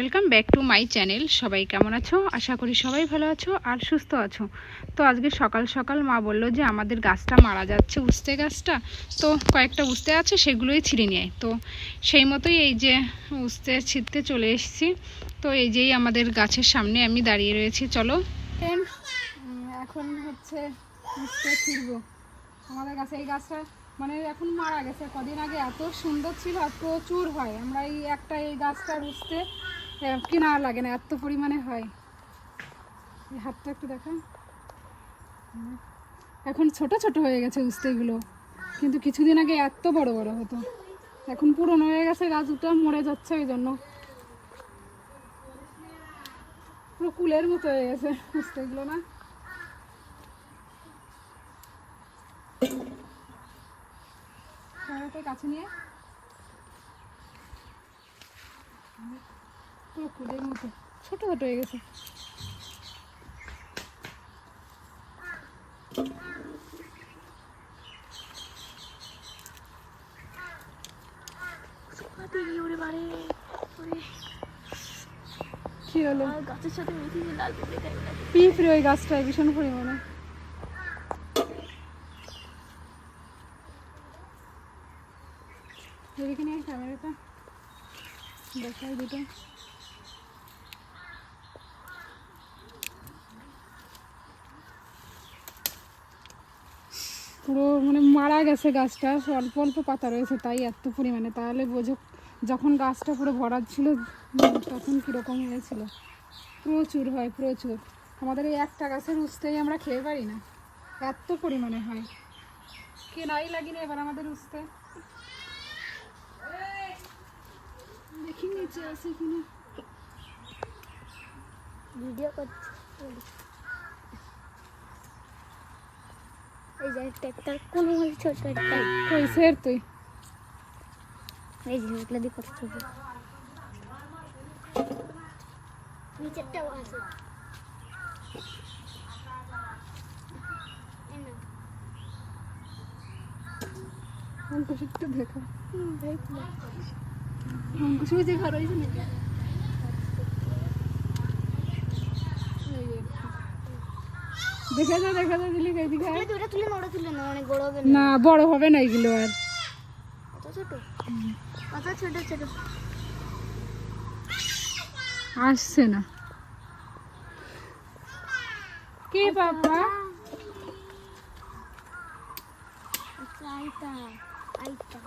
Welcome back to my channel. সবাই কেমন আছো? আশা করি সবাই ভালো আছো আর সুস্থ আছো। তো আজকে সকাল সকাল মা বললো যে আমাদের গাছটা মারা যাচ্ছে, উস্তে গাছটা। তো কয়েকটা উস্তে আছে, সেগুলোই ছিঁড়ে নিয়ে। তো সেই মতোই এই যে উস্তে ছিঁড়তে চলে এসেছি। তো এই যেই আমাদের গাছের সামনে আমি দাঁড়িয়ে রয়েছি। চলো এখন হচ্ছে উস্তে ছিঁড়বো আমাদের গাছে। এই গাছটা মানে এখন মারা গেছে, কদিন আগে এত সুন্দর ছিল আর প্রচুর হয়। আমরা এই গাছটার উস্তে কেনা লাগে না, এত পরিমাণে হয়। এই হাতটা একটু দেখা, এখন ছোট ছোট হয়ে গেছে উস্তেগুলো, কিন্তু কিছুদিন আগে এত বড় বড় হতো। এখন পুরনো হয়ে গেছে, গাছটা মরে যাচ্ছে, ওই জন্য পুরো কুলের মতো হয়ে গেছে উস্তেগুলো না। কাছে নিয়ে পুরো কুলের মতো ছোট ছোট হয়ে গেছে। কি হলো? গাছের সাথে পিঁপড়ে ওই গাছটায় ভীষণ পরিমাণে। এখানে ক্যামেরাটা দেখাই দুটো। পুরো মানে মারা গেছে গাছটা, অল্প অল্প পাতা রয়েছে, তাই এত পরিমাণে। তাহলে বোঝো যখন গাছটা পুরো ভরা ছিল তখন কীরকম হয়েছিল। প্রচুর হয়, প্রচুর। আমাদের এই একটা গাছের উস্তেই আমরা খেয়ে পারি না, এত পরিমাণে হয়। কেনাই লাগিনি এবার আমাদের উস্তে। দেখি নিচে আছে কিনা। ভিডিও করছি। এই যে একটা কোন ছোট একটা কইছের তুই এই যে ওগুলো দিয়ে করতে হবে। নিচেরটাও আছে। অঙ্কুশটা দেখো, দেখো অঙ্কুশ যে ঘর হয়েছে নাকি। দেখা যা দিলি এদিকে। ওটা তুলে না, ওটা তুলে না, অনেক বড় হবে না, বড় হবে না এগুলো আর। কত ছোট, কত ছোট ছোট আসছে না। কি বাবা? আইতা আইতা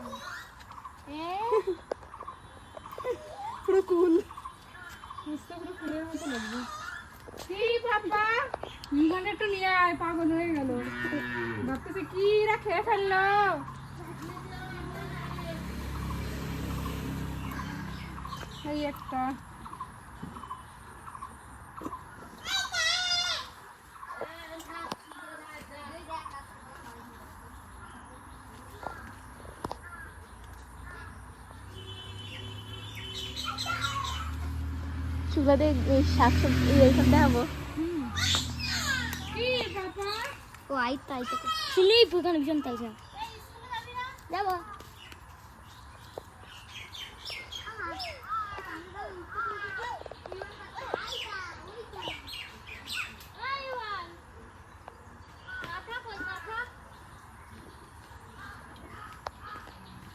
পুরো কুল, বুঝতে পুরো কুলের মতো লাগবে। কি বাবা, মানে একটু নিয়ে আয়, পাগল হয়ে গেল। ভাবতেছে কি রা খেয়ে ফেললো। এই একটা সুগারে শাক সবজি এইসব দেখাবো। কি বাবা? ও আইতা আইতা স্লিপ ওখানে ভীষণ তালছে যাবো।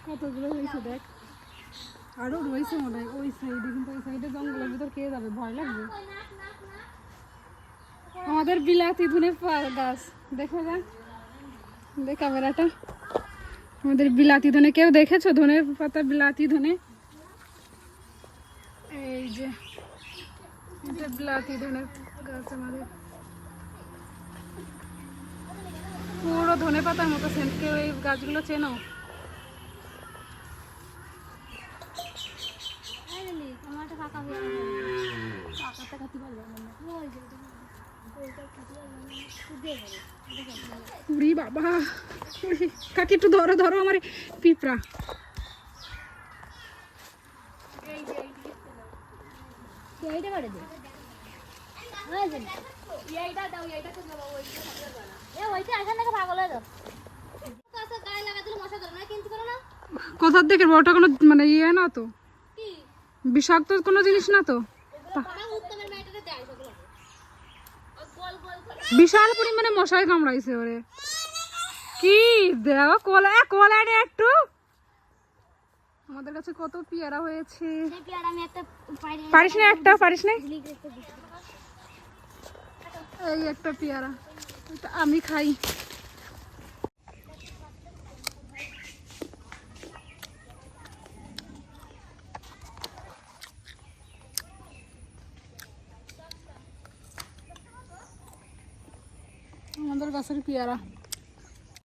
কতগুলো হয়েছে দেখ, আরো রয়েছে মনে হয় ওই সাইডে, কিন্তু ওই সাইডে জঙ্গলের ভিতর কে যাবে, ভয় লাগবে। আমাদের বিলাতি ধনে গাছ দেখো যা, দেখ ক্যামেরাটা। আমাদের বিলাতি ধনে, কেউ দেখেছো ধনে পাতা বিলাতি ধনে? এই যে এটা বিলাতি ধনে গাছ আমাদের, পুরো ধনে পাতার মতো সেন্ট। কেউ এই গাছগুলো চেনো? আমারটা ফাঁকা হয়ে পাকাটা খাতে পারবে না। উড়ি বাবা, কাকি একটু ধরো ধরো আমার পিঁপড়া। এইটা করে দে, ওইটা এখান থেকে পাগল হয়ে যাও। কোথার থেকে? ওটা কোনো মানে ইয়ে না তো, বিষাক্ত কোনো জিনিস না তো? বিশাল পরিমাণে মশাই কামড়াইছে ওরে। কি দেখো কলা কলা রে একটু। আমাদের কাছে কত পেয়ারা হয়েছে। সেই পেয়ারা আমি একটা পারিস না একটা, পারিস না? এই একটা পেয়ারা, এটা আমি খাই। আমাদের গাছের পেয়ারা।